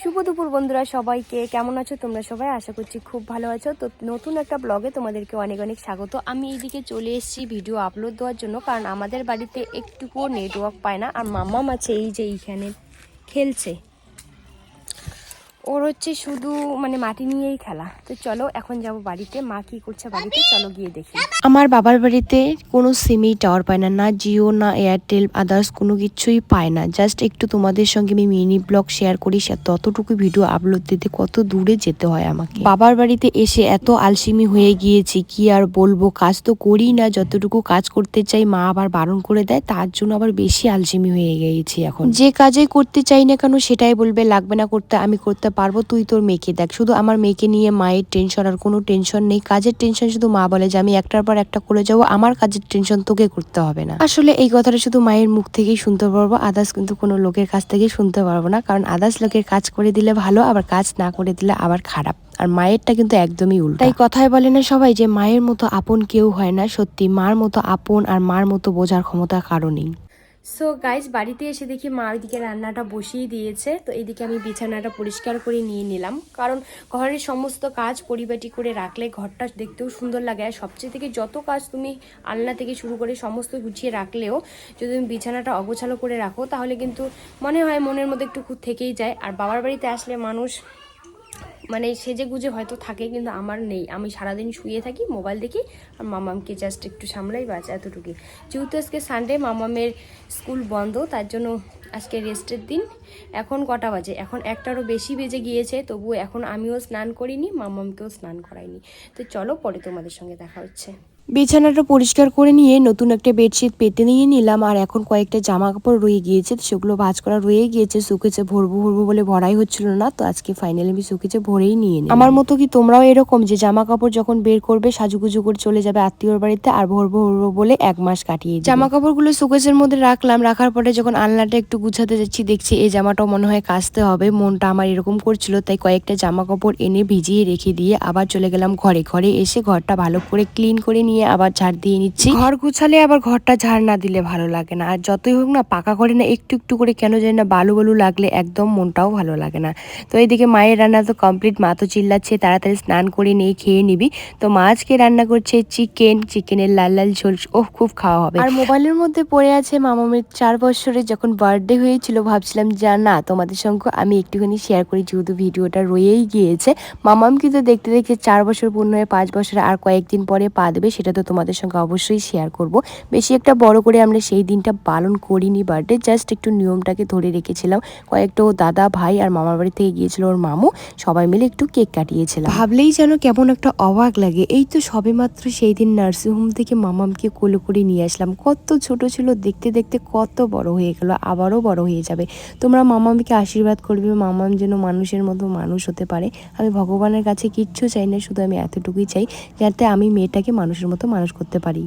শুভ দুপুর বন্ধুরা, সবাইকে কেমন আছো তোমরা সবাই? আশা করছি খুব ভালো আছো। তো নতুন একটা ব্লগে তোমাদেরকে অনেক অনেক স্বাগত। আমি এইদিকে চলে এসেছি ভিডিও আপলোড দেওয়ার জন্য, কারণ আমাদের বাড়িতে একটুকুও নেটওয়ার্ক পায় না। আর মাম্মাম আছে এই যে এইখানে খেলছে, ওর হচ্ছে শুধু মাটি নিয়েই খেলা। তো চলো এখন যাব বাড়িতে, মা কি করছে বাড়িতে, চলো গিয়ে দেখি। আমার বাবার বাড়িতে কোনো সিমই টাওয়ার পায় না, না জিও না এয়ারটেল আদার্স কোনো কিছুই পায় না। জাস্ট একটু তোমাদের সঙ্গে আমি মিনি ব্লগ শেয়ার করি, ততটুকু ভিডিও আপলোড দিতে কত দূরে যেতে হয় আমাকে। বাবার বাড়িতে এসে এত আলসেমি হয়ে গিয়েছি, কি আর বলবো। কাজ তো করি না, যতটুকু কাজ করতে চাই মা আবার বারণ করে দেয়, তার জন্য আবার বেশি আলসেমি হয়ে গিয়েছি। এখন যে কাজে করতে চাই না কেন সেটাই বলবে লাগবে না করতে, আমি করতে পারবো, তুই তোর মেয়েকে দেখ। শুধু আমার মেয়েকে নিয়ে মায়ের টেনশন, আর কোনো টেনশন নেই। কাজের টেনশন শুধু মা বলে যে আমি একটার পর একটা করে যাবো, আমার কাজের টেনশন তোকে করতে হবে না। আসলে এই কথাটা শুধু মায়ের মুখ থেকেই শুনতে পারবো, আদার্স কিন্তু কোনো লোকের কাছ থেকেই শুনতে পারবো না। কারণ আদার্স লোকের কাজ করে দিলে ভালো, আবার কাজ না করে দিলে আবার খারাপ। আর মায়েরটা কিন্তু একদমই উল্টো। তাই কথায় বলে না সবাই যে মায়ের মতো আপন কেউ হয় না। সত্যি মার মতো আপন আর মার মতো বোঝার ক্ষমতা কারো নেই। সো গাইজ, বাড়িতে এসে দেখি মা ওইদিকে রান্নাটা বসিয়ে দিয়েছে। তো এইদিকে আমি বিছানাটা পরিষ্কার করে নিয়ে নিলাম, কারণ ঘরের সমস্ত কাজ পরিপাটি করে রাখলে ঘরটা দেখতেও সুন্দর লাগে। আর সবচেয়ে থেকে যত কাজ তুমি আলনা থেকে শুরু করে সমস্ত গুছিয়ে রাখলেও যদি তুমি বিছানাটা অগোছালো করে রাখো, তাহলে কিন্তু মনে হয় মনের মধ্যে একটু থেকেই যায়। আর বাবার বাড়িতে আসলে মানুষ সেজে গুজে হয়তো থাকে, কিন্তু আমার নেই। আমি সারাদিন শুয়ে থাকি, মোবাইল দেখি, আর মামামকে জাস্ট একটু সামলাই, বাস এতটুকুই। যেহেতু আজকে সানডে, মামামের স্কুল বন্ধ, তার জন্য আজকে রেস্টের দিন। এখন কটা বাজে? এখন একটারও বেশি বেজে গিয়েছে, তবু এখন আমিও স্নান করিনি, মামামকেও স্নান করাইনি। তো চলো পরে তোমাদের সঙ্গে দেখা হচ্ছে। বিছানাটা পরিষ্কার করে নিয়ে নতুন একটা বেডশিট পেতে নিয়ে নিলাম। আর এখন কয়েকটা জামা কাপড় রয়ে গিয়েছে, সেগুলো ভাঁজ করা রয়ে গিয়েছে। শুকেছে ভরবো ভরবো বলে ভরাই হচ্ছিল না, তো আজকে ফাইনালি আমি শুকেছে ভরেই নিয়ে নিই। আমার মতো কি তোমরাও এরকম যে জামা কাপড় যখন বের করবে সাজুগুজু করে চলে যাবে আত্মীয়র বাড়িতে, আর ভরবো ভরবো বলে 1 মাস কাটিয়ে জামা কাপড়গুলো শুকেছের মধ্যে রাখলাম। রাখার পরে যখন আলনাটা একটু গুছাতে যাচ্ছি, দেখছি এই জামাটাও মনে হয় কাচতে হবে। মনটা আমার এরকম করছিল, তাই কয়েকটা জামা কাপড় এনে ভিজিয়ে রেখে দিয়ে আবার চলে গেলাম ঘরে। ঘরে এসে ঘরটা ভালো করে ক্লিন করে নিয়ে আবার ঝাড় দিয়ে নিচ্ছি। ঘর গুছালে আবার ঘরটা ঝাড় না দিলে ভালো লাগে না। আর যতই হোক না, পাকা ঘরে না একটু একটু করে কেন জানি না বালু বালু লাগলে একদম মনটাও ভালো লাগে না। তো এইদিকে মায়ের রান্না তো কমপ্লিট, মা তো চিল্লাচ্ছে তাড়াতাড়ি স্নান করে নিয়ে খেয়ে নিবি। তো মা আজকে রান্না করছে চিকেনের লাল লাল ঝোল। ওহ, খুব খাওয়া হবে। আর মোবাইলের মধ্যে পড়ে আছে মামামের 4 বছরে যখন বার্থডে হয়েছিল, ভাবছিলাম যে না তোমাদের সঙ্গে আমি একটুখানি শেয়ার করি, যেহেতু ভিডিওটা রয়েই গিয়েছে। মামাম কিন্তু দেখতে দেখতে 4 বছর পূর্ণ হয়ে 5 বছরে আর কয়েকদিন পরে পা দেবে, সেটা তো তোমাদের সঙ্গে অবশ্যই শেয়ার করব। বেশি একটা বড় করে আমরা সেই দিনটা পালন করিনি বার্থডে, জাস্ট একটু নিয়মটাকে ধরে রেখেছিলাম। কয়েকটা দাদা ভাই আর মামার বাড়ি থেকে গিয়েছিল ওর মামু, সবাই মিলে একটু কেক কাটিয়েছিলাম। ভাবলেই যেন কেমন একটা অবাক লাগে। এই তো সবেমাত্র সেই দিন নার্সিংহোম থেকে মামামকে কোলে করে নিয়ে আসলাম। কত ছোট ছিল, দেখতে দেখতে কত বড় হয়ে গেল, আবারও বড় হয়ে যাবে। তোমরা মামামকে আশীর্বাদ করবে, মামাম যেন মানুষের মতো মানুষ হতে পারে। আমি ভগবানের কাছে কিচ্ছু চাই না, শুধু আমি এতটুকুই চাই যাতে আমি মেয়েটাকে মানুষের মতো মানুষ করতে পারি।